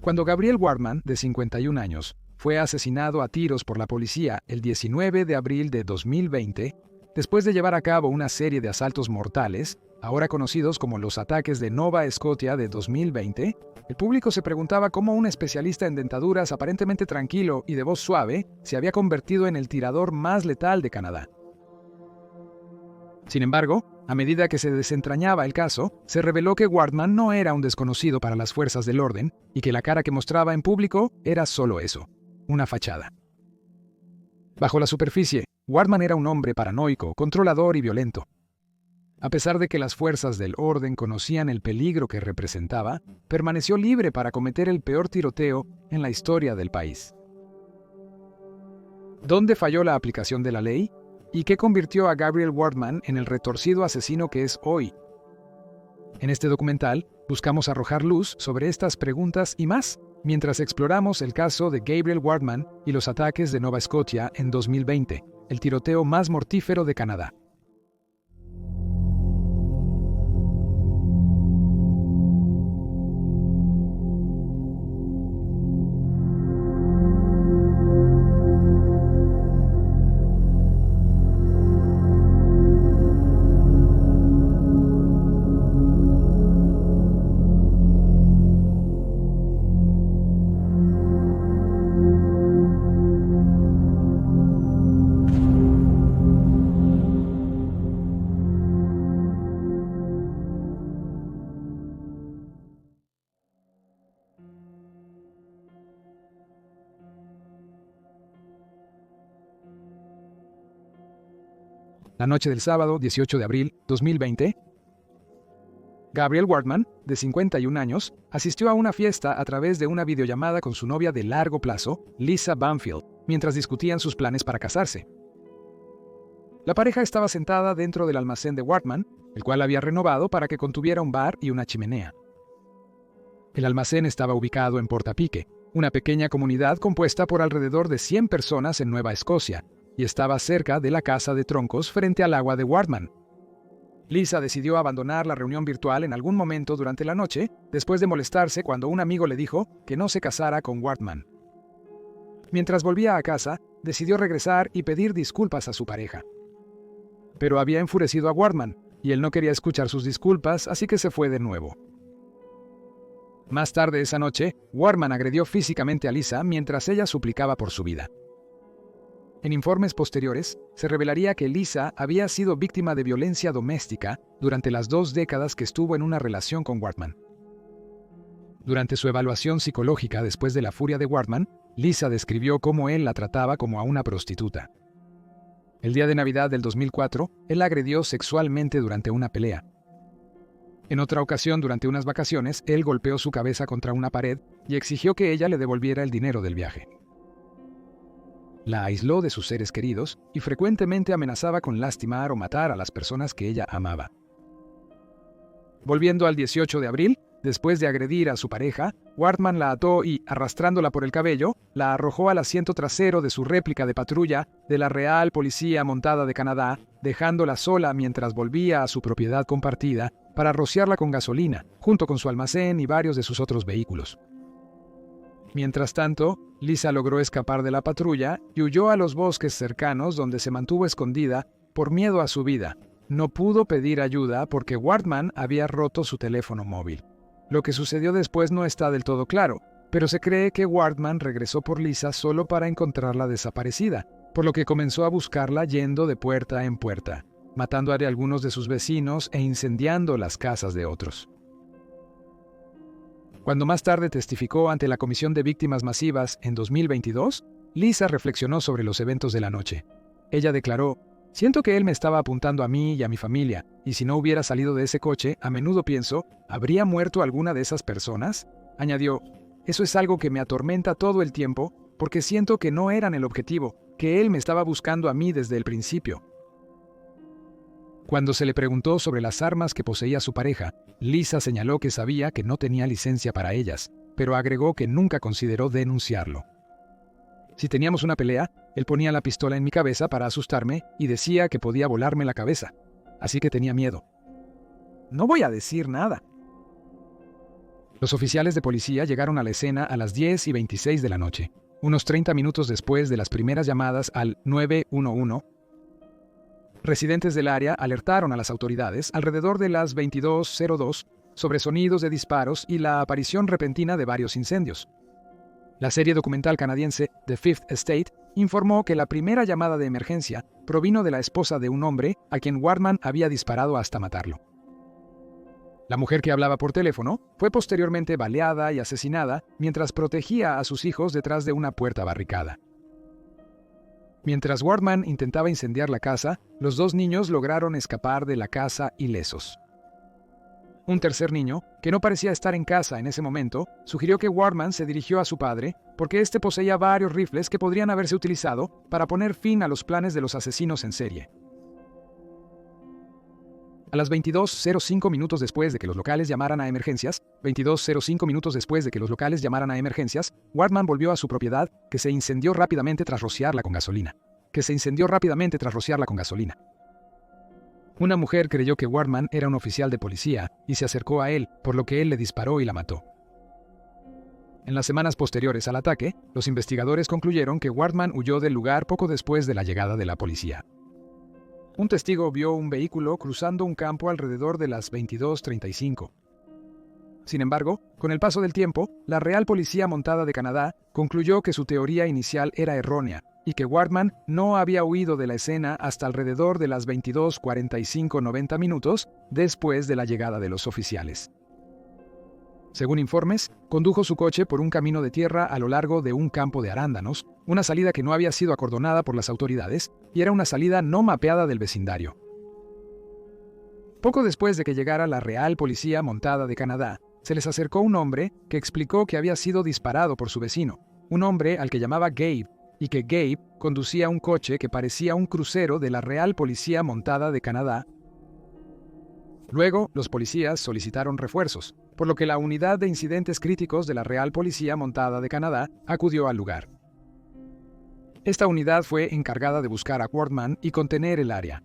Cuando Gabriel Wartman, de 51 años, fue asesinado a tiros por la policía el 19 de abril de 2020, después de llevar a cabo una serie de asaltos mortales, ahora conocidos como los ataques de Nova Scotia de 2020, el público se preguntaba cómo un especialista en dentaduras aparentemente tranquilo y de voz suave se había convertido en el tirador más letal de Canadá. Sin embargo, a medida que se desentrañaba el caso, se reveló que Wartman no era un desconocido para las fuerzas del orden y que la cara que mostraba en público era solo eso, una fachada. Bajo la superficie, Wartman era un hombre paranoico, controlador y violento. A pesar de que las fuerzas del orden conocían el peligro que representaba, permaneció libre para cometer el peor tiroteo en la historia del país. ¿Dónde falló la aplicación de la ley? ¿Y qué convirtió a Gabriel Wartman en el retorcido asesino que es hoy? En este documental, buscamos arrojar luz sobre estas preguntas y más, mientras exploramos el caso de Gabriel Wartman y los ataques de Nova Scotia en 2020, el tiroteo más mortífero de Canadá. La noche del sábado 18 de abril 2020, Gabriel Wartman, de 51 años, asistió a una fiesta a través de una videollamada con su novia de largo plazo, Lisa Banfield, mientras discutían sus planes para casarse. La pareja estaba sentada dentro del almacén de Wartman, el cual había renovado para que contuviera un bar y una chimenea. El almacén estaba ubicado en Portapique, una pequeña comunidad compuesta por alrededor de 100 personas en Nueva Escocia, y estaba cerca de la casa de troncos frente al agua de Wartman. Lisa decidió abandonar la reunión virtual en algún momento durante la noche, después de molestarse cuando un amigo le dijo que no se casara con Wartman. Mientras volvía a casa, decidió regresar y pedir disculpas a su pareja. Pero había enfurecido a Wartman, y él no quería escuchar sus disculpas, así que se fue de nuevo. Más tarde esa noche, Wartman agredió físicamente a Lisa mientras ella suplicaba por su vida. En informes posteriores, se revelaría que Lisa había sido víctima de violencia doméstica durante las 2 décadas que estuvo en una relación con Wartman. Durante su evaluación psicológica después de la furia de Wartman, Lisa describió cómo él la trataba como a una prostituta. El día de Navidad del 2004, él la agredió sexualmente durante una pelea. En otra ocasión, durante unas vacaciones, él golpeó su cabeza contra una pared y exigió que ella le devolviera el dinero del viaje. La aisló de sus seres queridos y frecuentemente amenazaba con lastimar o matar a las personas que ella amaba. Volviendo al 18 de abril, después de agredir a su pareja, Wartman la ató y, arrastrándola por el cabello, la arrojó al asiento trasero de su réplica de patrulla de la Real Policía Montada de Canadá, dejándola sola mientras volvía a su propiedad compartida para rociarla con gasolina, junto con su almacén y varios de sus otros vehículos. Mientras tanto, Lisa logró escapar de la patrulla y huyó a los bosques cercanos donde se mantuvo escondida por miedo a su vida. No pudo pedir ayuda porque Wartman había roto su teléfono móvil. Lo que sucedió después no está del todo claro, pero se cree que Wartman regresó por Lisa solo para encontrarla desaparecida, por lo que comenzó a buscarla yendo de puerta en puerta, matando a algunos de sus vecinos e incendiando las casas de otros. Cuando más tarde testificó ante la Comisión de Víctimas Masivas en 2022, Lisa reflexionó sobre los eventos de la noche. Ella declaró: «Siento que él me estaba apuntando a mí y a mi familia, y si no hubiera salido de ese coche, a menudo pienso, ¿habría muerto alguna de esas personas?». Añadió: «Eso es algo que me atormenta todo el tiempo, porque siento que no eran el objetivo, que él me estaba buscando a mí desde el principio». Cuando se le preguntó sobre las armas que poseía su pareja, Lisa señaló que sabía que no tenía licencia para ellas, pero agregó que nunca consideró denunciarlo. Si teníamos una pelea, él ponía la pistola en mi cabeza para asustarme y decía que podía volarme la cabeza, así que tenía miedo. No voy a decir nada. Los oficiales de policía llegaron a la escena a las 10:26 de la noche, unos 30 minutos después de las primeras llamadas al 911. Residentes del área alertaron a las autoridades alrededor de las 22:02 sobre sonidos de disparos y la aparición repentina de varios incendios. La serie documental canadiense The Fifth Estate informó que la primera llamada de emergencia provino de la esposa de un hombre a quien Wortman había disparado hasta matarlo. La mujer que hablaba por teléfono fue posteriormente baleada y asesinada mientras protegía a sus hijos detrás de una puerta barricada. Mientras Wortman intentaba incendiar la casa, los dos niños lograron escapar de la casa ilesos. Un tercer niño, que no parecía estar en casa en ese momento, sugirió que Wortman se dirigió a su padre porque éste poseía varios rifles que podrían haberse utilizado para poner fin a los planes de los asesinos en serie. A las 22:05 minutos después de que los locales llamaran a emergencias, Wortman volvió a su propiedad, que se incendió rápidamente tras rociarla con gasolina. Una mujer creyó que Wortman era un oficial de policía y se acercó a él, por lo que él le disparó y la mató. En las semanas posteriores al ataque, los investigadores concluyeron que Wortman huyó del lugar poco después de la llegada de la policía. Un testigo vio un vehículo cruzando un campo alrededor de las 22:35. Sin embargo, con el paso del tiempo, la Real Policía Montada de Canadá concluyó que su teoría inicial era errónea y que Wortman no había huido de la escena hasta alrededor de las 22:45-90 minutos después de la llegada de los oficiales. Según informes, condujo su coche por un camino de tierra a lo largo de un campo de arándanos, una salida que no había sido acordonada por las autoridades y era una salida no mapeada del vecindario. Poco después de que llegara la Real Policía Montada de Canadá, se les acercó un hombre que explicó que había sido disparado por su vecino, un hombre al que llamaba Gabe, y que Gabe conducía un coche que parecía un crucero de la Real Policía Montada de Canadá. Luego, los policías solicitaron refuerzos, por lo que la Unidad de Incidentes Críticos de la Real Policía Montada de Canadá acudió al lugar. Esta unidad fue encargada de buscar a Wortman y contener el área.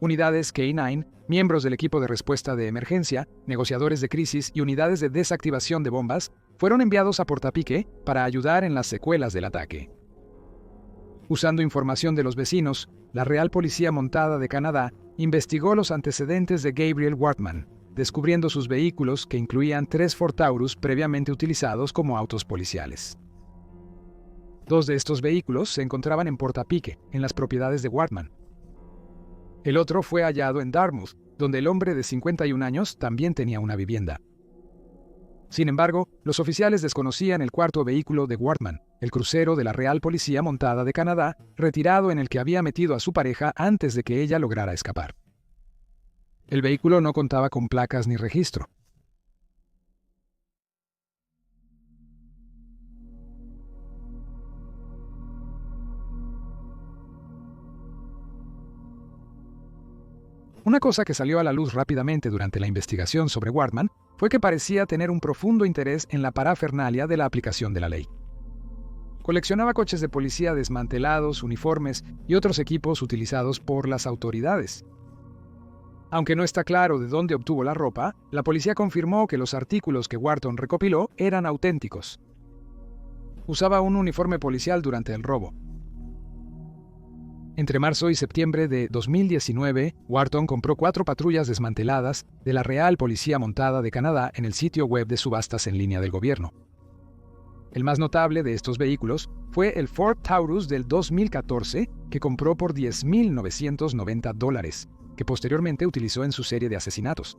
Unidades K-9, miembros del equipo de respuesta de emergencia, negociadores de crisis y unidades de desactivación de bombas fueron enviados a Portapique para ayudar en las secuelas del ataque. Usando información de los vecinos, la Real Policía Montada de Canadá investigó los antecedentes de Gabriel Wortman, descubriendo sus vehículos que incluían 3 Ford Taurus previamente utilizados como autos policiales. 2 de estos vehículos se encontraban en Portapique, en las propiedades de Wortman. El otro fue hallado en Dartmouth, donde el hombre de 51 años también tenía una vivienda. Sin embargo, los oficiales desconocían el cuarto vehículo de Wortman, el crucero de la Real Policía Montada de Canadá, retirado en el que había metido a su pareja antes de que ella lograra escapar. El vehículo no contaba con placas ni registro. Una cosa que salió a la luz rápidamente durante la investigación sobre Wortman fue que parecía tener un profundo interés en la parafernalia de la aplicación de la ley. Coleccionaba coches de policía desmantelados, uniformes y otros equipos utilizados por las autoridades. Aunque no está claro de dónde obtuvo la ropa, la policía confirmó que los artículos que Wortman recopiló eran auténticos. Usaba un uniforme policial durante el robo. Entre marzo y septiembre de 2019, Wortman compró 4 patrullas desmanteladas de la Real Policía Montada de Canadá en el sitio web de subastas en línea del gobierno. El más notable de estos vehículos fue el Ford Taurus del 2014, que compró por $10,990, que posteriormente utilizó en su serie de asesinatos.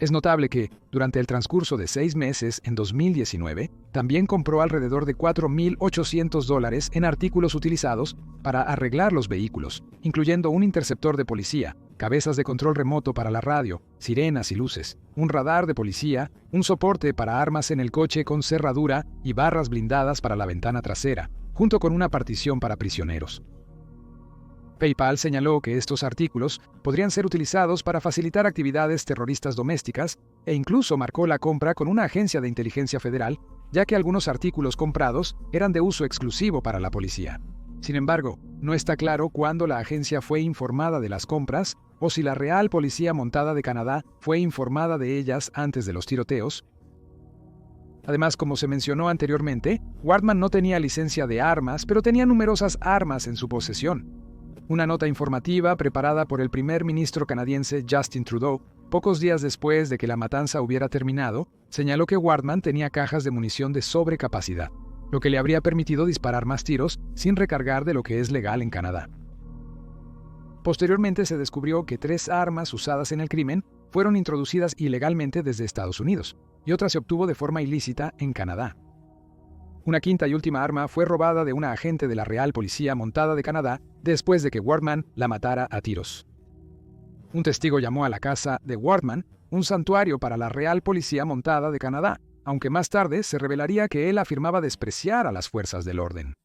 Es notable que, durante el transcurso de 6 meses en 2019, también compró alrededor de $4,800 en artículos utilizados para arreglar los vehículos, incluyendo un interceptor de policía, cabezas de control remoto para la radio, sirenas y luces, un radar de policía, un soporte para armas en el coche con cerradura y barras blindadas para la ventana trasera, junto con una partición para prisioneros. PayPal señaló que estos artículos podrían ser utilizados para facilitar actividades terroristas domésticas e incluso marcó la compra con una agencia de inteligencia federal, ya que algunos artículos comprados eran de uso exclusivo para la policía. Sin embargo, no está claro cuándo la agencia fue informada de las compras o si la Real Policía Montada de Canadá fue informada de ellas antes de los tiroteos. Además, como se mencionó anteriormente, Wardman no tenía licencia de armas, pero tenía numerosas armas en su posesión. Una nota informativa preparada por el primer ministro canadiense Justin Trudeau, pocos días después de que la matanza hubiera terminado, señaló que Wardman tenía cajas de munición de sobrecapacidad, lo que le habría permitido disparar más tiros sin recargar de lo que es legal en Canadá. Posteriormente se descubrió que 3 armas usadas en el crimen fueron introducidas ilegalmente desde Estados Unidos, y otra se obtuvo de forma ilícita en Canadá. Una quinta y última arma fue robada de una agente de la Real Policía Montada de Canadá después de que Wardman la matara a tiros. Un testigo llamó a la casa de Wardman un santuario para la Real Policía Montada de Canadá, aunque más tarde se revelaría que él afirmaba despreciar a las fuerzas del orden.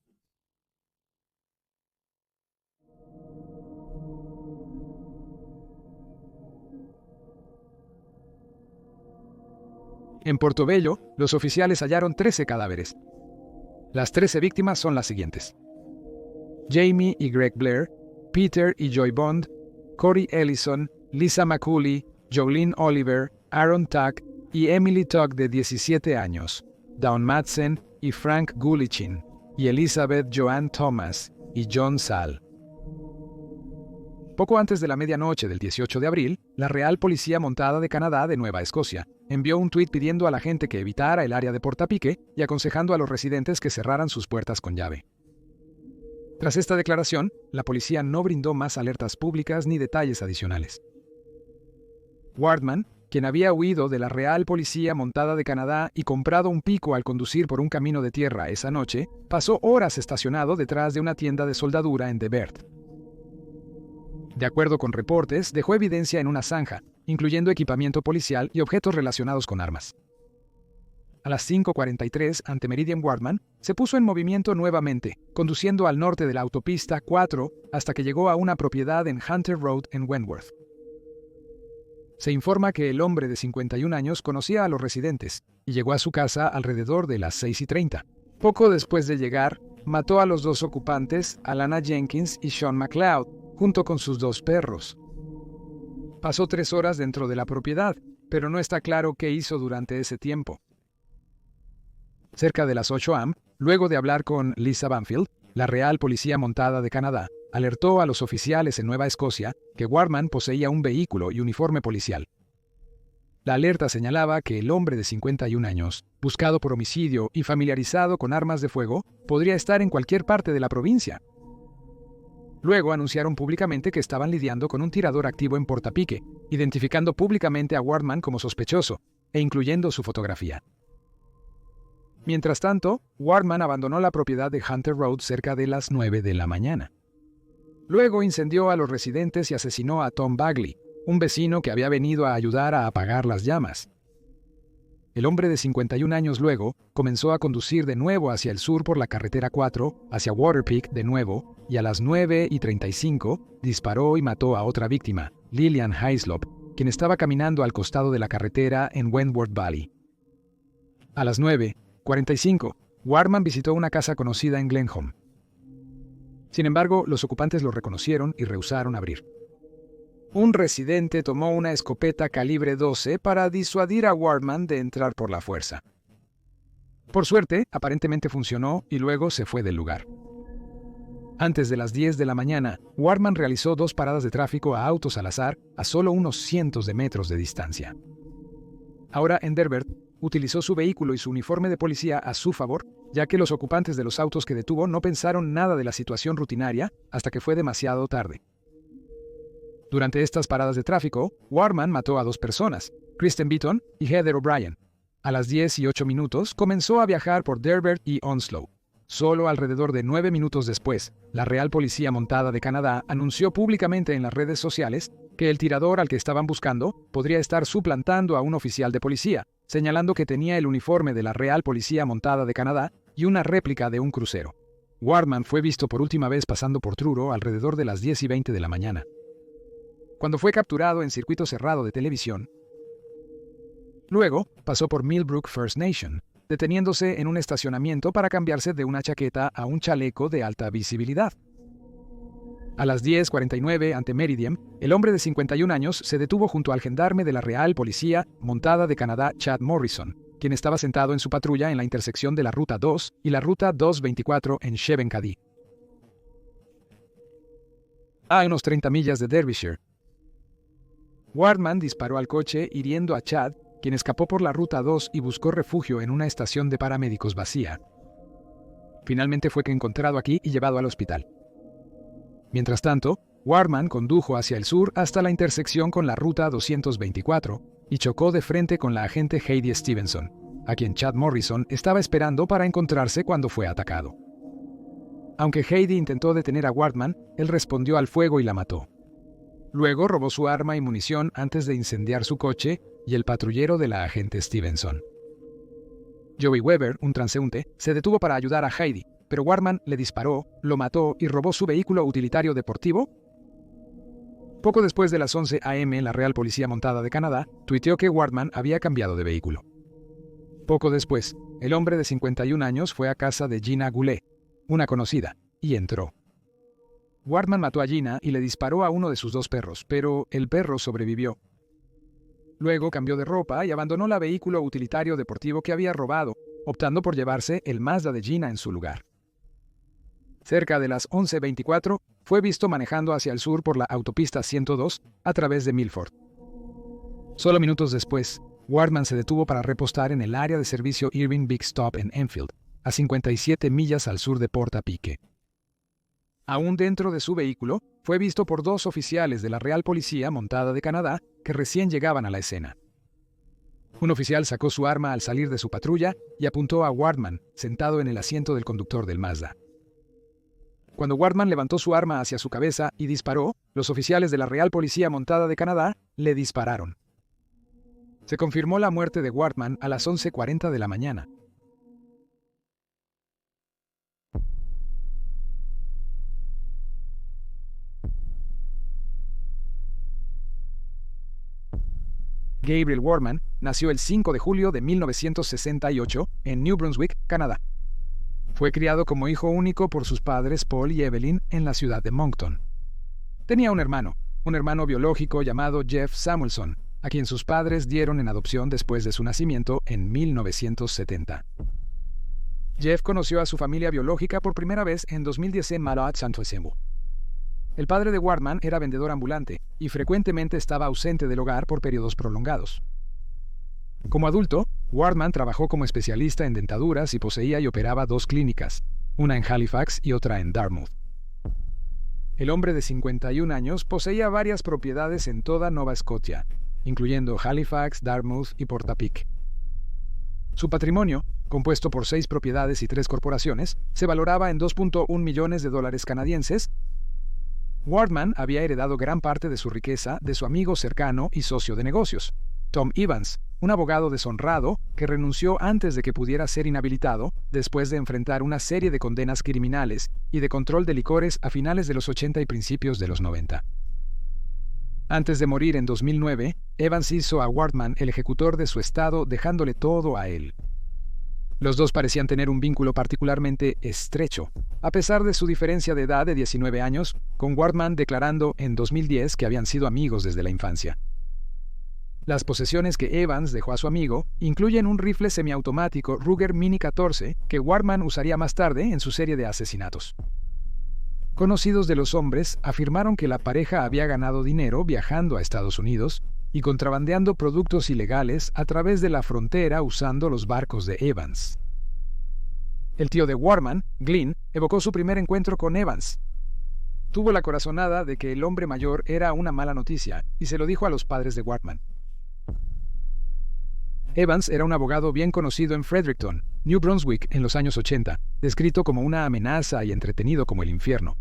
En Portobello, los oficiales hallaron 13 cadáveres. Las 13 víctimas son las siguientes: Jamie y Greg Blair, Peter y Joy Bond, Corey Ellison, Lisa McCulley, Jolene Oliver, Aaron Tuck y Emily Tuck de 17 años, Dawn Madsen y Frank Gulichin, y Elizabeth Joanne Thomas y John Sahl. Poco antes de la medianoche del 18 de abril, la Real Policía Montada de Canadá de Nueva Escocia envió un tuit pidiendo a la gente que evitara el área de Portapique y aconsejando a los residentes que cerraran sus puertas con llave. Tras esta declaración, la policía no brindó más alertas públicas ni detalles adicionales. Wardman, quien había huido de la Real Policía Montada de Canadá y comprado un pico al conducir por un camino de tierra esa noche, pasó horas estacionado detrás de una tienda de soldadura en De Bert. De acuerdo con reportes, dejó evidencia en una zanja, incluyendo equipamiento policial y objetos relacionados con armas. A las 5:43, ante Meridian Wardman, se puso en movimiento nuevamente, conduciendo al norte de la autopista 4 hasta que llegó a una propiedad en Hunter Road en Wentworth. Se informa que el hombre de 51 años conocía a los residentes y llegó a su casa alrededor de las 6:30. Poco después de llegar, mató a los 2 ocupantes, Alana Jenkins y Sean McLeod, junto con sus 2 perros. Pasó 3 horas dentro de la propiedad, pero no está claro qué hizo durante ese tiempo. Cerca de las 8 am, luego de hablar con Lisa Banfield, la Real Policía Montada de Canadá alertó a los oficiales en Nueva Escocia que Wardman poseía un vehículo y uniforme policial. La alerta señalaba que el hombre de 51 años, buscado por homicidio y familiarizado con armas de fuego, podría estar en cualquier parte de la provincia. Luego anunciaron públicamente que estaban lidiando con un tirador activo en Portapique, identificando públicamente a Wardman como sospechoso, e incluyendo su fotografía. Mientras tanto, Wardman abandonó la propiedad de Hunter Road cerca de las 9 de la mañana. Luego incendió a los residentes y asesinó a Tom Bagley, un vecino que había venido a ayudar a apagar las llamas. El hombre de 51 años luego comenzó a conducir de nuevo hacia el sur por la carretera 4, hacia Waterpeak de nuevo, y a las 9:35 disparó y mató a otra víctima, Lillian Hislop, quien estaba caminando al costado de la carretera en Wentworth Valley. A las 9:45, Wardman visitó una casa conocida en Glenholm. Sin embargo, los ocupantes lo reconocieron y rehusaron abrir. Un residente tomó una escopeta calibre 12 para disuadir a Wardman de entrar por la fuerza. Por suerte, aparentemente funcionó y luego se fue del lugar. Antes de las 10 de la mañana, Wardman realizó 2 paradas de tráfico a autos al azar a solo unos cientos de metros de distancia. Ahora en Derbert, utilizó su vehículo y su uniforme de policía a su favor, ya que los ocupantes de los autos que detuvo no pensaron nada de la situación rutinaria hasta que fue demasiado tarde. Durante estas paradas de tráfico, Wardman mató a 2 personas, Kristen Beaton y Heather O'Brien. A las 10:08 comenzó a viajar por Derbert y Onslow. Solo alrededor de 9 minutos después, la Real Policía Montada de Canadá anunció públicamente en las redes sociales que el tirador al que estaban buscando podría estar suplantando a un oficial de policía, señalando que tenía el uniforme de la Real Policía Montada de Canadá y una réplica de un crucero. Wardman fue visto por última vez pasando por Truro alrededor de las 10:20 de la mañana. Cuando fue capturado en circuito cerrado de televisión, luego pasó por Millbrook First Nation, deteniéndose en un estacionamiento para cambiarse de una chaqueta a un chaleco de alta visibilidad. A las 10:49 ante Meridian, el hombre de 51 años se detuvo junto al gendarme de la Real Policía Montada de Canadá, Chad Morrison, quien estaba sentado en su patrulla en la intersección de la Ruta 2 y la Ruta 224 en Shevencadie, a unos 30 millas de Derbyshire. Wardman disparó al coche hiriendo a Chad, quien escapó por la Ruta 2 y buscó refugio en una estación de paramédicos vacía. Finalmente fue encontrado aquí y llevado al hospital. Mientras tanto, Wardman condujo hacia el sur hasta la intersección con la Ruta 224 y chocó de frente con la agente Heidi Stevenson, a quien Chad Morrison estaba esperando para encontrarse cuando fue atacado. Aunque Heidi intentó detener a Wardman, él respondió al fuego y la mató. Luego robó su arma y munición antes de incendiar su coche y el patrullero de la agente Stevenson. Joey Weber, un transeúnte, se detuvo para ayudar a Heidi, pero Wardman le disparó, lo mató y robó su vehículo utilitario deportivo. Poco después de las 11 a.m., la Real Policía Montada de Canadá tuiteó que Wardman había cambiado de vehículo. Poco después, el hombre de 51 años fue a casa de Gina Goulet, una conocida, y entró. Wardman mató a Gina y le disparó a uno de sus 2 perros, pero el perro sobrevivió. Luego cambió de ropa y abandonó el vehículo utilitario deportivo que había robado, optando por llevarse el Mazda de Gina en su lugar. Cerca de las 11:24, fue visto manejando hacia el sur por la autopista 102 a través de Milford. Solo minutos después, Wardman se detuvo para repostar en el área de servicio Irving Big Stop en Enfield, a 57 millas al sur de Portapique. Aún dentro de su vehículo, fue visto por 2 oficiales de la Real Policía Montada de Canadá que recién llegaban a la escena. Un oficial sacó su arma al salir de su patrulla y apuntó a Wardman, sentado en el asiento del conductor del Mazda. Cuando Wardman levantó su arma hacia su cabeza y disparó, los oficiales de la Real Policía Montada de Canadá le dispararon. Se confirmó la muerte de Wardman a las 11:40 de la mañana. Gabriel Wardman nació el 5 de julio de 1968 en New Brunswick, Canadá. Fue criado como hijo único por sus padres Paul y Evelyn en la ciudad de Moncton. Tenía un hermano biológico llamado Jeff Samuelson, a quien sus padres dieron en adopción después de su nacimiento en 1970. Jeff conoció a su familia biológica por primera vez en 2010 en Malad Saint-Osymbol. El padre de Wardman era vendedor ambulante y frecuentemente estaba ausente del hogar por periodos prolongados. Como adulto, Wardman trabajó como especialista en dentaduras y poseía y operaba 2 clínicas, una en Halifax y otra en Dartmouth. El hombre de 51 años poseía varias propiedades en toda Nueva Escocia, incluyendo Halifax, Dartmouth y Portapique. Su patrimonio, compuesto por 6 propiedades y 3 corporaciones, se valoraba en $2.1 millones canadienses. Wardman había heredado gran parte de su riqueza de su amigo cercano y socio de negocios, Tom Evans, un abogado deshonrado que renunció antes de que pudiera ser inhabilitado después de enfrentar una serie de condenas criminales y de control de licores a finales de los 80 y principios de los 90. Antes de morir en 2009, Evans hizo a Wardman el ejecutor de su estado, dejándole todo a él. Los dos parecían tener un vínculo particularmente estrecho, a pesar de su diferencia de edad de 19 años, con Wardman declarando en 2010 que habían sido amigos desde la infancia. Las posesiones que Evans dejó a su amigo incluyen un rifle semiautomático Ruger Mini 14 que Wardman usaría más tarde en su serie de asesinatos. Conocidos de los hombres afirmaron que la pareja había ganado dinero viajando a Estados Unidos y contrabandeando productos ilegales a través de la frontera usando los barcos de Evans. El tío de Wardman, Glynn, evocó su primer encuentro con Evans. Tuvo la corazonada de que el hombre mayor era una mala noticia y se lo dijo a los padres de Wardman. Evans era un abogado bien conocido en Fredericton, New Brunswick, en los años 80, descrito como una amenaza y entretenido como el infierno.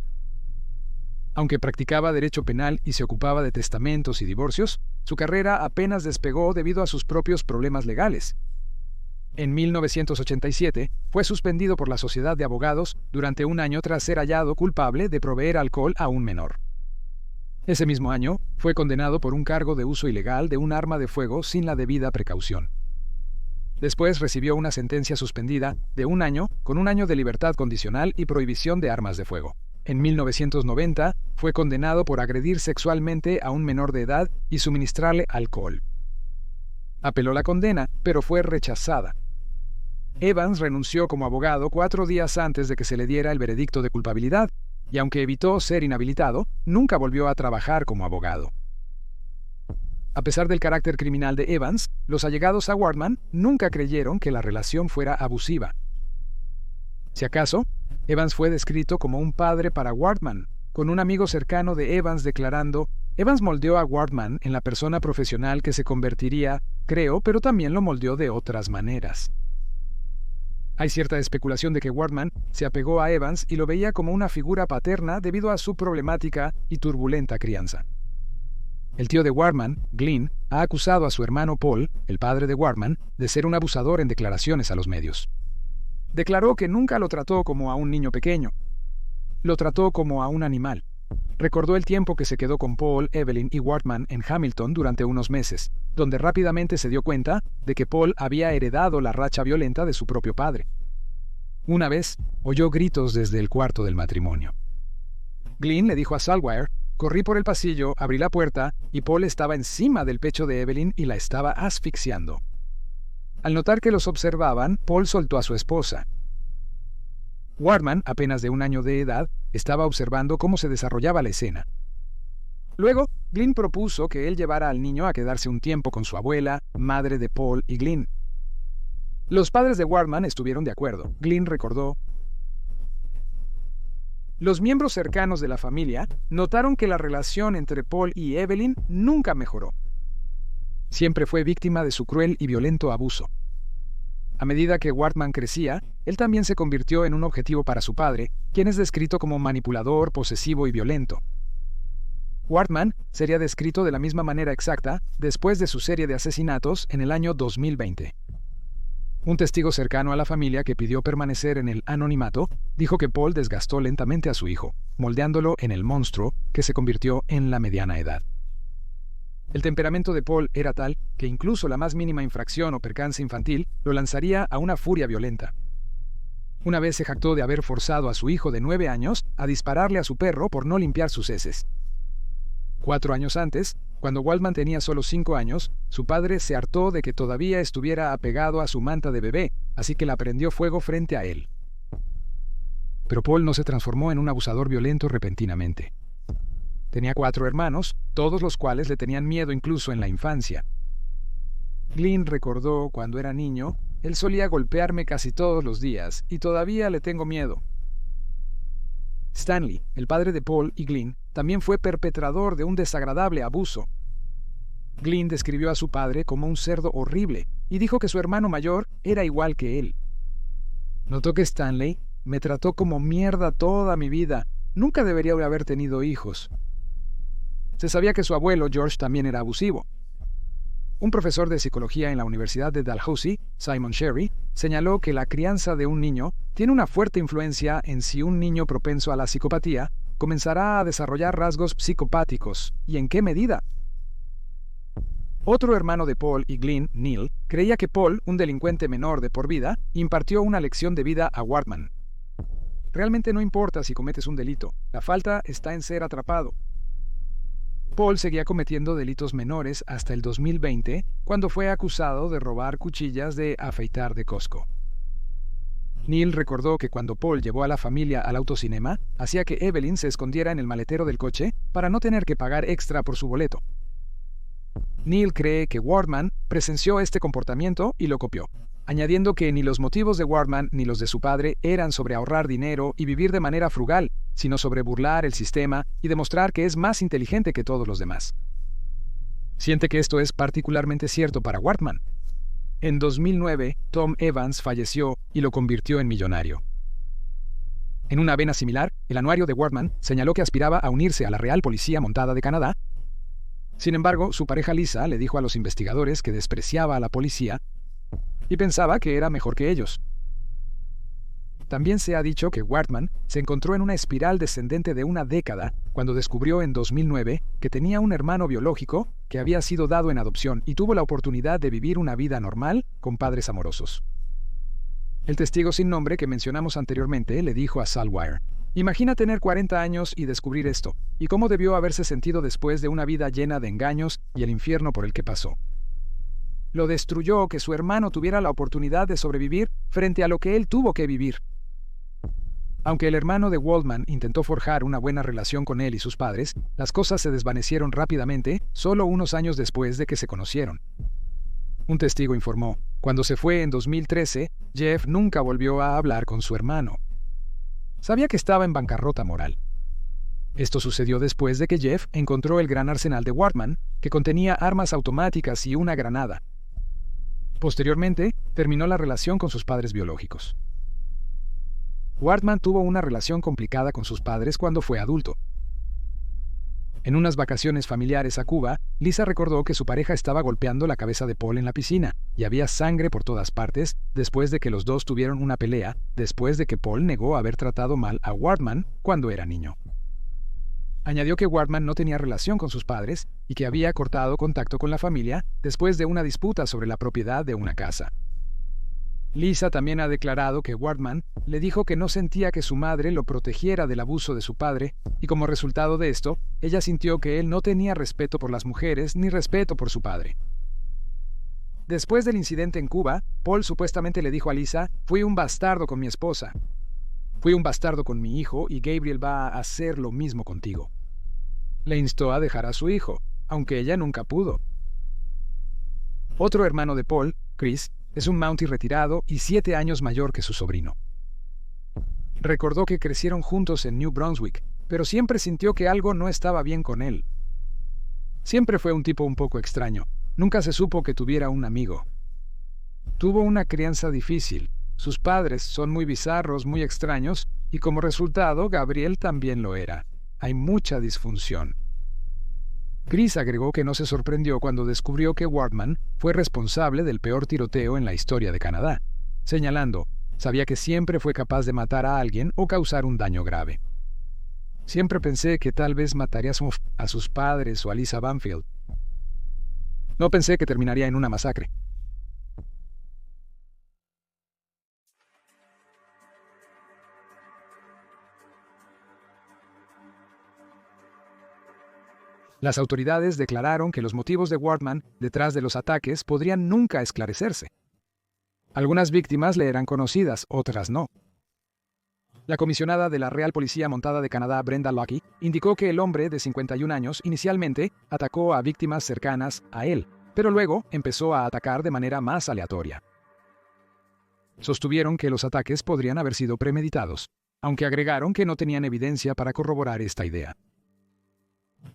Aunque practicaba derecho penal y se ocupaba de testamentos y divorcios, su carrera apenas despegó debido a sus propios problemas legales. En 1987, fue suspendido por la Sociedad de Abogados durante un año tras ser hallado culpable de proveer alcohol a un menor. Ese mismo año, fue condenado por un cargo de uso ilegal de un arma de fuego sin la debida precaución. Después recibió una sentencia suspendida de 1 año con 1 año de libertad condicional y prohibición de armas de fuego. En 1990 fue condenado por agredir sexualmente a un menor de edad y suministrarle alcohol. Apeló la condena, pero fue rechazada. Evans renunció como abogado 4 días antes de que se le diera el veredicto de culpabilidad, y aunque evitó ser inhabilitado, nunca volvió a trabajar como abogado. A pesar del carácter criminal de Evans, los allegados a Wortman nunca creyeron que la relación fuera abusiva. Si acaso, Evans fue descrito como un padre para Wortman, con un amigo cercano de Evans declarando: Evans moldeó a Wortman en la persona profesional que se convertiría, creo, pero también lo moldeó de otras maneras. Hay cierta especulación de que Wortman se apegó a Evans y lo veía como una figura paterna debido a su problemática y turbulenta crianza. El tío de Wortman, Glynn, ha acusado a su hermano Paul, el padre de Wortman, de ser un abusador en declaraciones a los medios. Declaró que nunca lo trató como a un niño pequeño. Lo trató como a un animal. Recordó el tiempo que se quedó con Paul, Evelyn y Wortman en Hamilton durante unos meses, donde rápidamente se dio cuenta de que Paul había heredado la racha violenta de su propio padre. Una vez, oyó gritos desde el cuarto del matrimonio. Glynn le dijo a Salwire: corrí por el pasillo, abrí la puerta y Paul estaba encima del pecho de Evelyn y la estaba asfixiando. Al notar que los observaban, Paul soltó a su esposa. Wortman, apenas de 1 año de edad, estaba observando cómo se desarrollaba la escena. Luego, Glynn propuso que él llevara al niño a quedarse un tiempo con su abuela, madre de Paul y Glynn. Los padres de Wortman estuvieron de acuerdo. Glynn recordó: los miembros cercanos de la familia notaron que la relación entre Paul y Evelyn nunca mejoró. Siempre fue víctima de su cruel y violento abuso. A medida que Wortman crecía, él también se convirtió en un objetivo para su padre, quien es descrito como manipulador, posesivo y violento. Wortman sería descrito de la misma manera exacta después de su serie de asesinatos en el año 2020. Un testigo cercano a la familia que pidió permanecer en el anonimato dijo que Paul desgastó lentamente a su hijo, moldeándolo en el monstruo que se convirtió en la mediana edad. El temperamento de Paul era tal que incluso la más mínima infracción o percance infantil lo lanzaría a una furia violenta. Una vez se jactó de haber forzado a su hijo de 9 años a dispararle a su perro por no limpiar sus heces. 4 años antes, cuando Wortman tenía solo 5 años, su padre se hartó de que todavía estuviera apegado a su manta de bebé, así que la prendió fuego frente a él. Pero Paul no se transformó en un abusador violento repentinamente. Tenía 4 hermanos, todos los cuales le tenían miedo incluso en la infancia. Glynn recordó: cuando era niño, él solía golpearme casi todos los días, y todavía le tengo miedo. Stanley, el padre de Paul y Glynn, también fue perpetrador de un desagradable abuso. Glynn describió a su padre como un cerdo horrible y dijo que su hermano mayor era igual que él. Notó que Stanley me trató como mierda toda mi vida. Nunca debería haber tenido hijos. Se sabía que su abuelo George también era abusivo. Un profesor de psicología en la Universidad de Dalhousie, Simon Sherry, señaló que la crianza de un niño tiene una fuerte influencia en si un niño propenso a la psicopatía comenzará a desarrollar rasgos psicopáticos, y en qué medida. Otro hermano de Paul y Glynn, Neil, creía que Paul, un delincuente menor de por vida, impartió una lección de vida a Wortman. Realmente no importa si cometes un delito, la falta está en ser atrapado. Paul seguía cometiendo delitos menores hasta el 2020, cuando fue acusado de robar cuchillas de afeitar de Costco. Neil recordó que cuando Paul llevó a la familia al autocinema, hacía que Evelyn se escondiera en el maletero del coche para no tener que pagar extra por su boleto. Neil cree que Wortman presenció este comportamiento y lo copió, añadiendo que ni los motivos de Wortman ni los de su padre eran sobre ahorrar dinero y vivir de manera frugal, sino sobre burlar el sistema y demostrar que es más inteligente que todos los demás. Siente que esto es particularmente cierto para Wortman. En 2009, Tom Evans falleció y lo convirtió en millonario. En una vena similar, el anuario de Wortman señaló que aspiraba a unirse a la Real Policía Montada de Canadá. Sin embargo, su pareja Lisa le dijo a los investigadores que despreciaba a la policía y pensaba que era mejor que ellos. También se ha dicho que Wortman se encontró en una espiral descendente de una década cuando descubrió en 2009 que tenía un hermano biológico que había sido dado en adopción y tuvo la oportunidad de vivir una vida normal con padres amorosos. El testigo sin nombre que mencionamos anteriormente le dijo a Salwire: «Imagina tener 40 años y descubrir esto, y cómo debió haberse sentido después de una vida llena de engaños y el infierno por el que pasó. Lo destruyó que su hermano tuviera la oportunidad de sobrevivir frente a lo que él tuvo que vivir». Aunque el hermano de Waldman intentó forjar una buena relación con él y sus padres, las cosas se desvanecieron rápidamente solo unos años después de que se conocieron. Un testigo informó: «Cuando se fue en 2013, Jeff nunca volvió a hablar con su hermano. Sabía que estaba en bancarrota moral». Esto sucedió después de que Jeff encontró el gran arsenal de Wardman, que contenía armas automáticas y una granada. Posteriormente, terminó la relación con sus padres biológicos. Wardman tuvo una relación complicada con sus padres cuando fue adulto. En unas vacaciones familiares a Cuba, Lisa recordó que su pareja estaba golpeando la cabeza de Paul en la piscina y había sangre por todas partes después de que los dos tuvieron una pelea, después de que Paul negó haber tratado mal a Wardman cuando era niño. Añadió que Wardman no tenía relación con sus padres y que había cortado contacto con la familia después de una disputa sobre la propiedad de una casa. Lisa también ha declarado que Wardman le dijo que no sentía que su madre lo protegiera del abuso de su padre, y como resultado de esto, ella sintió que él no tenía respeto por las mujeres ni respeto por su padre. Después del incidente en Cuba, Paul supuestamente le dijo a Lisa: «Fui un bastardo con mi esposa. Fui un bastardo con mi hijo y Gabriel va a hacer lo mismo contigo». Le instó a dejar a su hijo, aunque ella nunca pudo. Otro hermano de Paul, Chris, es un Mountie retirado y 7 años mayor que su sobrino. Recordó que crecieron juntos en New Brunswick, pero siempre sintió que algo no estaba bien con él. Siempre fue un tipo un poco extraño. Nunca se supo que tuviera un amigo. Tuvo una crianza difícil. Sus padres son muy bizarros, muy extraños, y como resultado, Gabriel también lo era. Hay mucha disfunción. Chris agregó que no se sorprendió cuando descubrió que Wardman fue responsable del peor tiroteo en la historia de Canadá, señalando: «Sabía que siempre fue capaz de matar a alguien o causar un daño grave. Siempre pensé que tal vez mataría a sus padres o a Lisa Banfield. No pensé que terminaría en una masacre». Las autoridades declararon que los motivos de Wardman detrás de los ataques podrían nunca esclarecerse. Algunas víctimas le eran conocidas, otras no. La comisionada de la Real Policía Montada de Canadá, Brenda Luckie, indicó que el hombre de 51 años inicialmente atacó a víctimas cercanas a él, pero luego empezó a atacar de manera más aleatoria. Sostuvieron que los ataques podrían haber sido premeditados, aunque agregaron que no tenían evidencia para corroborar esta idea.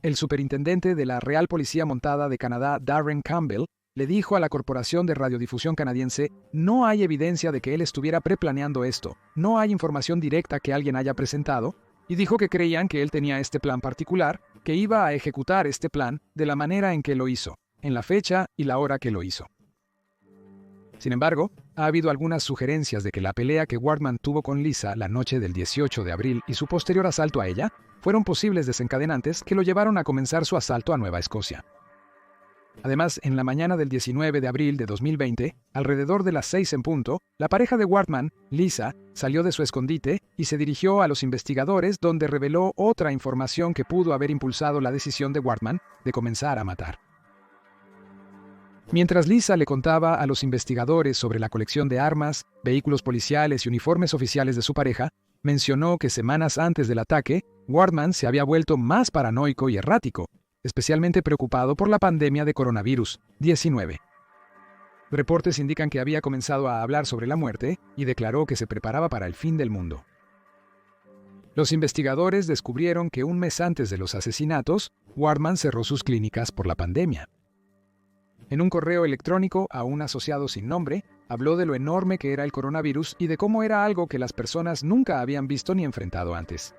El superintendente de la Real Policía Montada de Canadá, Darren Campbell, le dijo a la Corporación de Radiodifusión Canadiense: «No hay evidencia de que él estuviera preplaneando esto, no hay información directa que alguien haya presentado», y dijo que creían que él tenía este plan particular, que iba a ejecutar este plan de la manera en que lo hizo, en la fecha y la hora que lo hizo. Sin embargo, ha habido algunas sugerencias de que la pelea que Wardman tuvo con Lisa la noche del 18 de abril y su posterior asalto a ella fueron posibles desencadenantes que lo llevaron a comenzar su asalto a Nueva Escocia. Además, en la mañana del 19 de abril de 2020, alrededor de las 6 en punto, la pareja de Wardman, Lisa, salió de su escondite y se dirigió a los investigadores, donde reveló otra información que pudo haber impulsado la decisión de Wardman de comenzar a matar. Mientras Lisa le contaba a los investigadores sobre la colección de armas, vehículos policiales y uniformes oficiales de su pareja, mencionó que semanas antes del ataque, Wardman se había vuelto más paranoico y errático, especialmente preocupado por la pandemia de coronavirus 19. Reportes indican que había comenzado a hablar sobre la muerte y declaró que se preparaba para el fin del mundo. Los investigadores descubrieron que un mes antes de los asesinatos, Wardman cerró sus clínicas por la pandemia. En un correo electrónico a un asociado sin nombre, habló de lo enorme que era el coronavirus y de cómo era algo que las personas nunca habían visto ni enfrentado antes.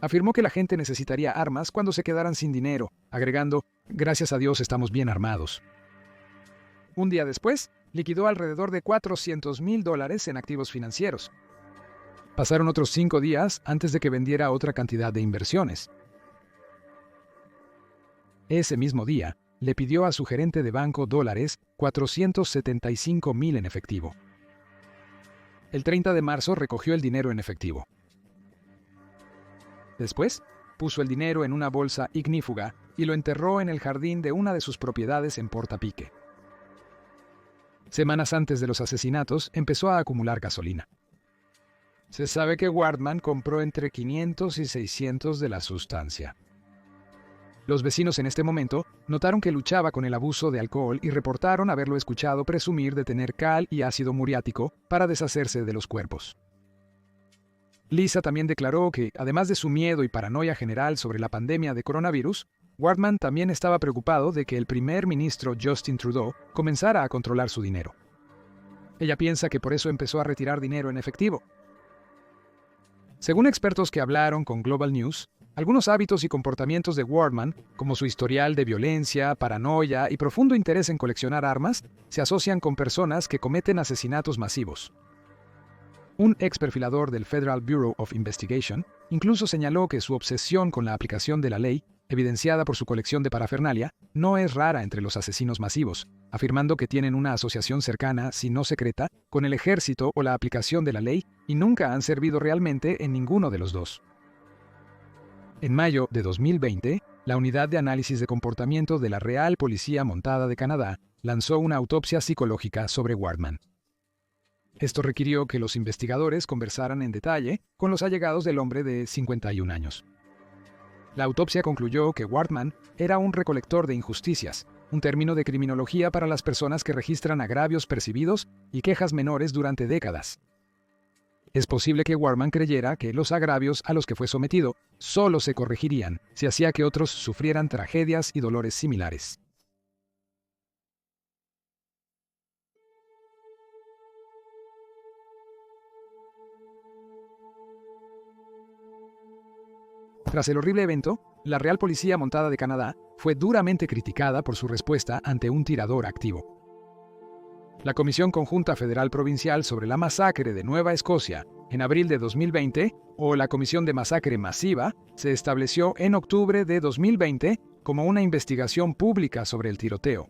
Afirmó que la gente necesitaría armas cuando se quedaran sin dinero, agregando: «Gracias a Dios estamos bien armados». Un día después, liquidó alrededor de $400,000 en activos financieros. Pasaron otros 5 días antes de que vendiera otra cantidad de inversiones. Ese mismo día, le pidió a su gerente de banco dólares 475,000 en efectivo. El 30 de marzo recogió el dinero en efectivo. Después, puso el dinero en una bolsa ignífuga y lo enterró en el jardín de una de sus propiedades en Portapique. Semanas antes de los asesinatos, empezó a acumular gasolina. Se sabe que Wardman compró entre 500 y 600 de la sustancia. Los vecinos en este momento notaron que luchaba con el abuso de alcohol y reportaron haberlo escuchado presumir de tener cal y ácido muriático para deshacerse de los cuerpos. Lisa también declaró que, además de su miedo y paranoia general sobre la pandemia de coronavirus, Wardman también estaba preocupado de que el primer ministro Justin Trudeau comenzara a controlar su dinero. Ella piensa que por eso empezó a retirar dinero en efectivo. Según expertos que hablaron con Global News, algunos hábitos y comportamientos de Wardman, como su historial de violencia, paranoia y profundo interés en coleccionar armas, se asocian con personas que cometen asesinatos masivos. Un ex perfilador del Federal Bureau of Investigation incluso señaló que su obsesión con la aplicación de la ley, evidenciada por su colección de parafernalia, no es rara entre los asesinos masivos, afirmando que tienen una asociación cercana, si no secreta, con el ejército o la aplicación de la ley y nunca han servido realmente en ninguno de los dos. En mayo de 2020, la Unidad de Análisis de Comportamiento de la Real Policía Montada de Canadá lanzó una autopsia psicológica sobre Wardman. Esto requirió que los investigadores conversaran en detalle con los allegados del hombre de 51 años. La autopsia concluyó que Wardman era un recolector de injusticias, un término de criminología para las personas que registran agravios percibidos y quejas menores durante décadas. Es posible que Wardman creyera que los agravios a los que fue sometido solo se corregirían si hacía que otros sufrieran tragedias y dolores similares. Tras el horrible evento, la Real Policía Montada de Canadá fue duramente criticada por su respuesta ante un tirador activo. La Comisión Conjunta Federal Provincial sobre la Masacre de Nueva Escocia, en abril de 2020, o la Comisión de Masacre Masiva, se estableció en octubre de 2020 como una investigación pública sobre el tiroteo.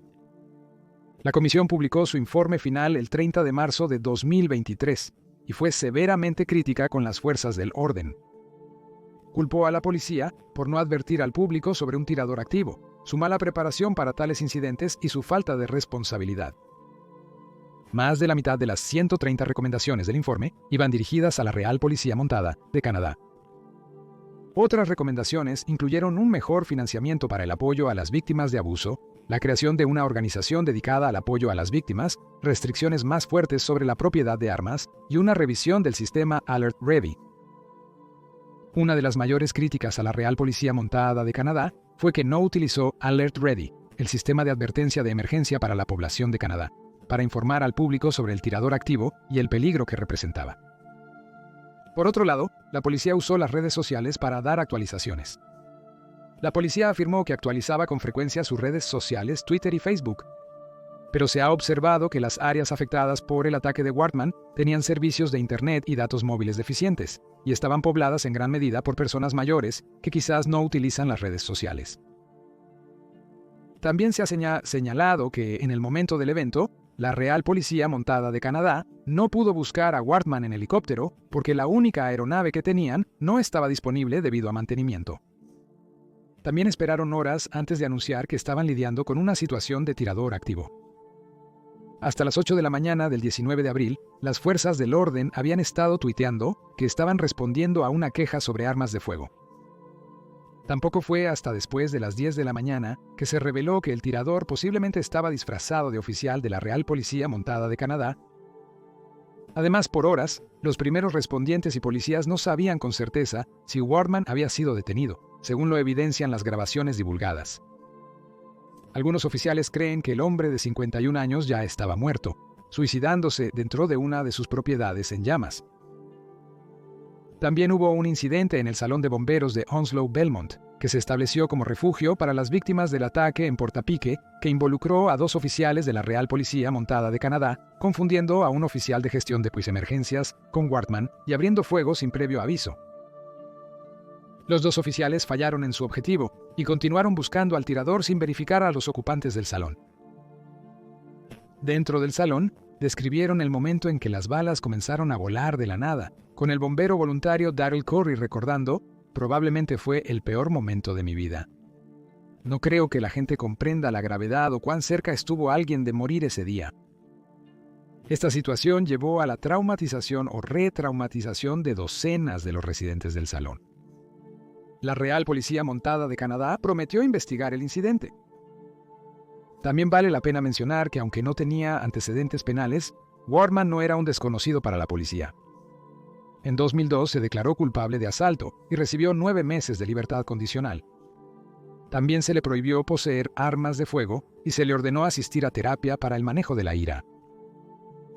La comisión publicó su informe final el 30 de marzo de 2023 y fue severamente crítica con las fuerzas del orden. Culpó a la policía por no advertir al público sobre un tirador activo, su mala preparación para tales incidentes y su falta de responsabilidad. Más de la mitad de las 130 recomendaciones del informe iban dirigidas a la Real Policía Montada de Canadá. Otras recomendaciones incluyeron un mejor financiamiento para el apoyo a las víctimas de abuso, la creación de una organización dedicada al apoyo a las víctimas, restricciones más fuertes sobre la propiedad de armas y una revisión del sistema Alert Ready. Una de las mayores críticas a la Real Policía Montada de Canadá fue que no utilizó Alert Ready, el sistema de advertencia de emergencia para la población de Canadá, para informar al público sobre el tirador activo y el peligro que representaba. Por otro lado, la policía usó las redes sociales para dar actualizaciones. La policía afirmó que actualizaba con frecuencia sus redes sociales Twitter y Facebook, pero se ha observado que las áreas afectadas por el ataque de Wardman tenían servicios de Internet y datos móviles deficientes, y estaban pobladas en gran medida por personas mayores que quizás no utilizan las redes sociales. También se ha señalado que, en el momento del evento, la Real Policía Montada de Canadá no pudo buscar a Wardman en helicóptero porque la única aeronave que tenían no estaba disponible debido a mantenimiento. También esperaron horas antes de anunciar que estaban lidiando con una situación de tirador activo. Hasta las 8 de la mañana del 19 de abril, las fuerzas del orden habían estado tuiteando que estaban respondiendo a una queja sobre armas de fuego. Tampoco fue hasta después de las 10 de la mañana que se reveló que el tirador posiblemente estaba disfrazado de oficial de la Real Policía Montada de Canadá. Además, por horas, los primeros respondientes y policías no sabían con certeza si Wardman había sido detenido, según lo evidencian las grabaciones divulgadas. Algunos oficiales creen que el hombre de 51 años ya estaba muerto, suicidándose dentro de una de sus propiedades en llamas. También hubo un incidente en el salón de bomberos de Onslow Belmont, que se estableció como refugio para las víctimas del ataque en Portapique que involucró a 2 oficiales de la Real Policía Montada de Canadá, confundiendo a un oficial de gestión de emergencias con Wortman y abriendo fuego sin previo aviso. Los 2 oficiales fallaron en su objetivo y continuaron buscando al tirador sin verificar a los ocupantes del salón. Dentro del salón, describieron el momento en que las balas comenzaron a volar de la nada, con el bombero voluntario Daryl Corey recordando: probablemente fue el peor momento de mi vida. No creo que la gente comprenda la gravedad o cuán cerca estuvo alguien de morir ese día. Esta situación llevó a la traumatización o retraumatización de docenas de los residentes del salón. La Real Policía Montada de Canadá prometió investigar el incidente. También vale la pena mencionar que aunque no tenía antecedentes penales, Wortman no era un desconocido para la policía. En 2002 se declaró culpable de asalto y recibió 9 meses de libertad condicional. También se le prohibió poseer armas de fuego y se le ordenó asistir a terapia para el manejo de la ira.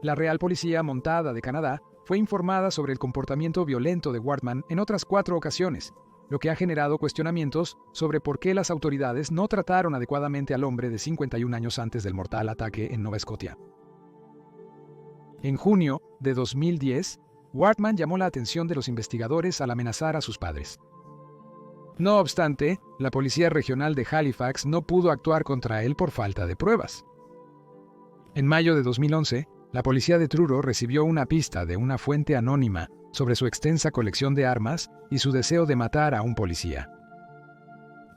La Real Policía Montada de Canadá fue informada sobre el comportamiento violento de Wortman en otras 4 ocasiones, lo que ha generado cuestionamientos sobre por qué las autoridades no trataron adecuadamente al hombre de 51 años antes del mortal ataque en Nueva Escocia. En junio de 2010, Wortman llamó la atención de los investigadores al amenazar a sus padres. No obstante, la Policía Regional de Halifax no pudo actuar contra él por falta de pruebas. En mayo de 2011, la policía de Truro recibió una pista de una fuente anónima sobre su extensa colección de armas y su deseo de matar a un policía.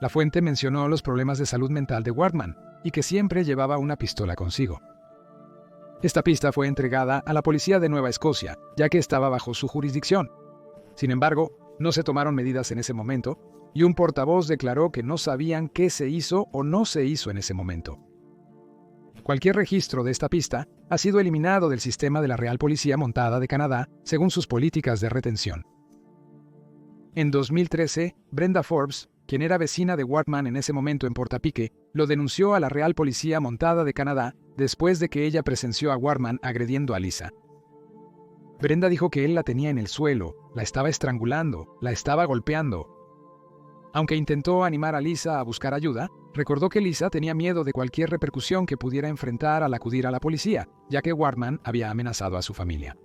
La fuente mencionó los problemas de salud mental de Wortman y que siempre llevaba una pistola consigo. Esta pista fue entregada a la policía de Nueva Escocia, ya que estaba bajo su jurisdicción. Sin embargo, no se tomaron medidas en ese momento, y un portavoz declaró que no sabían qué se hizo o no se hizo en ese momento. Cualquier registro de esta pista ha sido eliminado del sistema de la Real Policía Montada de Canadá según sus políticas de retención. En 2013, Brenda Forbes, quien era vecina de Wortman en ese momento en Portapique, lo denunció a la Real Policía Montada de Canadá después de que ella presenció a Wortman agrediendo a Lisa. Brenda dijo que él la tenía en el suelo, la estaba estrangulando, la estaba golpeando. Aunque intentó animar a Lisa a buscar ayuda, recordó que Lisa tenía miedo de cualquier repercusión que pudiera enfrentar al acudir a la policía, ya que Wortman había amenazado a su familia.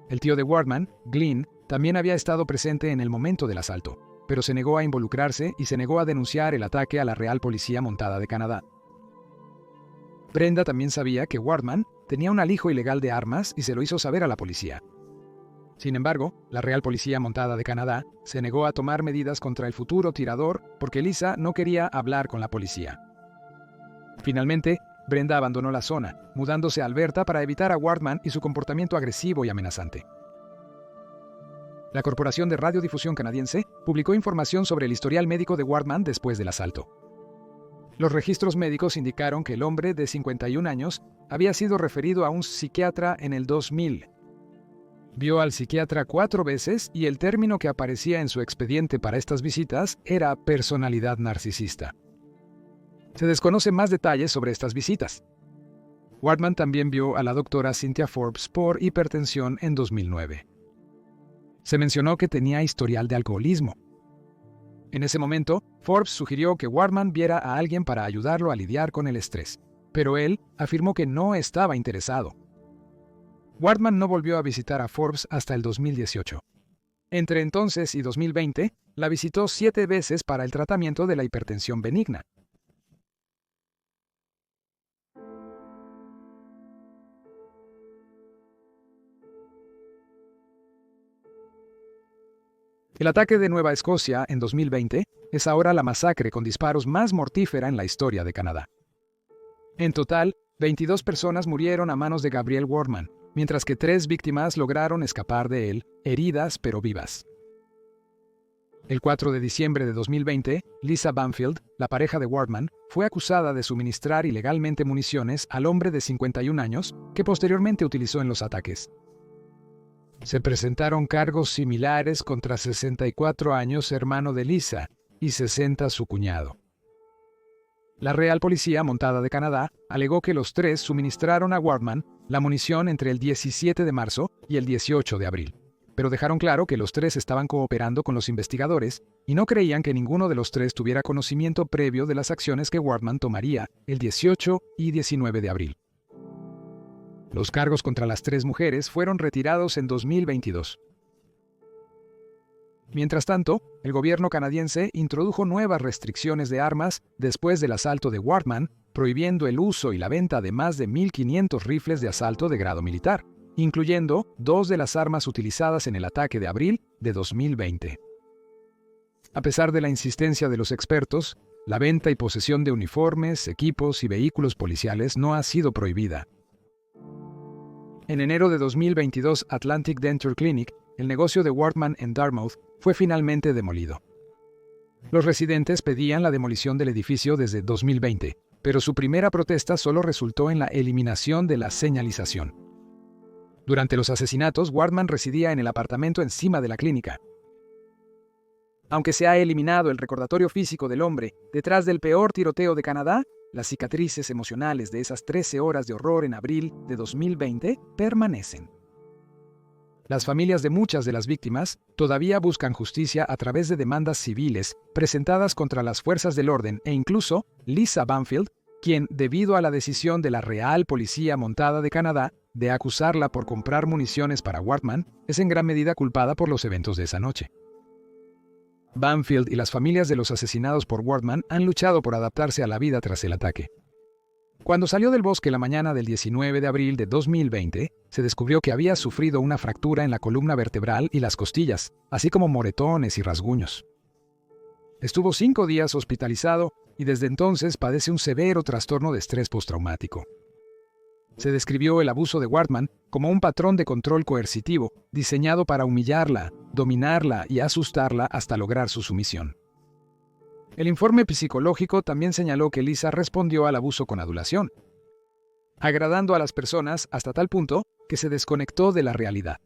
El tío de Wortman, Glynn, también había estado presente en el momento del asalto, pero se negó a involucrarse y se negó a denunciar el ataque a la Real Policía Montada de Canadá. Brenda también sabía que Wortman tenía un alijo ilegal de armas y se lo hizo saber a la policía. Sin embargo, la Real Policía Montada de Canadá se negó a tomar medidas contra el futuro tirador porque Lisa no quería hablar con la policía. Finalmente, Brenda abandonó la zona, mudándose a Alberta para evitar a Wortman y su comportamiento agresivo y amenazante. La Corporación de Radiodifusión Canadiense publicó información sobre el historial médico de Wortman después del asalto. Los registros médicos indicaron que el hombre de 51 años había sido referido a un psiquiatra en el 2000. Vio al psiquiatra 4 veces y el término que aparecía en su expediente para estas visitas era personalidad narcisista. Se desconocen más detalles sobre estas visitas. Wortman también vio a la doctora Cynthia Forbes por hipertensión en 2009. Se mencionó que tenía historial de alcoholismo. En ese momento, Forbes sugirió que Wortman viera a alguien para ayudarlo a lidiar con el estrés, pero él afirmó que no estaba interesado. Wortman no volvió a visitar a Forbes hasta el 2018. Entre entonces y 2020, la visitó 7 veces para el tratamiento de la hipertensión benigna. El ataque de Nueva Escocia en 2020 es ahora la masacre con disparos más mortífera en la historia de Canadá. En total, 22 personas murieron a manos de Gabriel Wortman, mientras que 3 víctimas lograron escapar de él, heridas pero vivas. El 4 de diciembre de 2020, Lisa Banfield, la pareja de Wortman, fue acusada de suministrar ilegalmente municiones al hombre de 51 años que posteriormente utilizó en los ataques. Se presentaron cargos similares contra 64 años hermano de Lisa y 60 su cuñado. La Real Policía Montada de Canadá alegó que los 3 suministraron a Wortman la munición entre el 17 de marzo y el 18 de abril. pero dejaron claro que los tres estaban cooperando con los investigadores y no creían que ninguno de los tres tuviera conocimiento previo de las acciones que Wortman tomaría el 18 y 19 de abril. Los cargos contra las tres mujeres fueron retirados en 2022. Mientras tanto, el gobierno canadiense introdujo nuevas restricciones de armas después del asalto de Wortman, prohibiendo el uso y la venta de más de 1.500 rifles de asalto de grado militar, incluyendo 2 de las armas utilizadas en el ataque de abril de 2020. A pesar de la insistencia de los expertos, la venta y posesión de uniformes, equipos y vehículos policiales no ha sido prohibida. En enero de 2022, Atlantic Denture Clinic, el negocio de Wortman en Dartmouth, fue finalmente demolido. Los residentes pedían la demolición del edificio desde 2020, pero su primera protesta solo resultó en la eliminación de la señalización. Durante los asesinatos, Wortman residía en el apartamento encima de la clínica. Aunque se ha eliminado el recordatorio físico del hombre detrás del peor tiroteo de Canadá, las cicatrices emocionales de esas 13 horas de horror en abril de 2020 permanecen. Las familias de muchas de las víctimas todavía buscan justicia a través de demandas civiles presentadas contra las fuerzas del orden e incluso Lisa Banfield, quien, debido a la decisión de la Real Policía Montada de Canadá de acusarla por comprar municiones para Wortman, es en gran medida culpada por los eventos de esa noche. Banfield y las familias de los asesinados por Wortman han luchado por adaptarse a la vida tras el ataque. Cuando salió del bosque la mañana del 19 de abril de 2020, se descubrió que había sufrido una fractura en la columna vertebral y las costillas, así como moretones y rasguños. Estuvo 5 días hospitalizado y desde entonces padece un severo trastorno de estrés postraumático. Se describió el abuso de Wortman como un patrón de control coercitivo diseñado para humillarla, dominarla y asustarla hasta lograr su sumisión. El informe psicológico también señaló que Lisa respondió al abuso con adulación, agradando a las personas hasta tal punto que se desconectó de la realidad.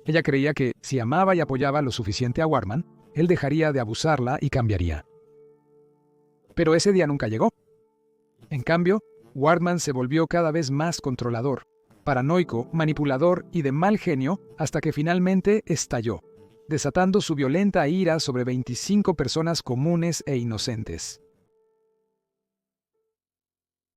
Ella creía que, si amaba y apoyaba lo suficiente a Wortman, él dejaría de abusarla y cambiaría. Pero ese día nunca llegó. En cambio, Wortman se volvió cada vez más controlador, paranoico, manipulador y de mal genio hasta que finalmente estalló, desatando su violenta ira sobre 25 personas comunes e inocentes.